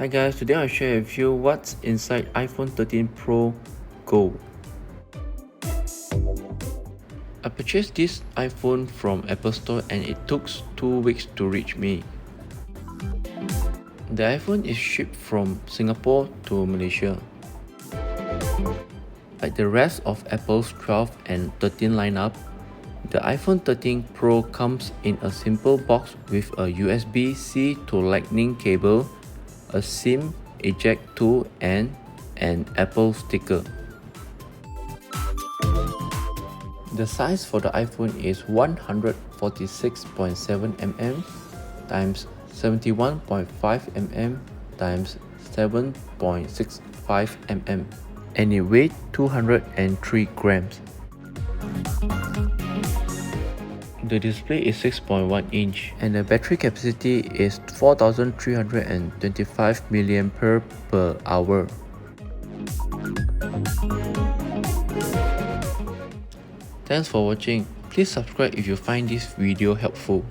Hi guys, today I'll share with you what's inside iPhone 13 Pro Go. I purchased this iPhone from Apple Store and it took 2 weeks to reach me. The iPhone is shipped from Singapore to Malaysia. Like the rest of Apple's 12 and 13 lineup, the iPhone 13 Pro comes in a simple box with a USB-C to Lightning cable, a SIM eject tool and an Apple sticker. The size for the iPhone is 146.7mm times 71.5mm times 7.65mm and it weighs 203 grams. The display is 6.1 inch and the battery capacity is 4325 mAh per hour. Thanks for watching. Please subscribe if you find this video helpful.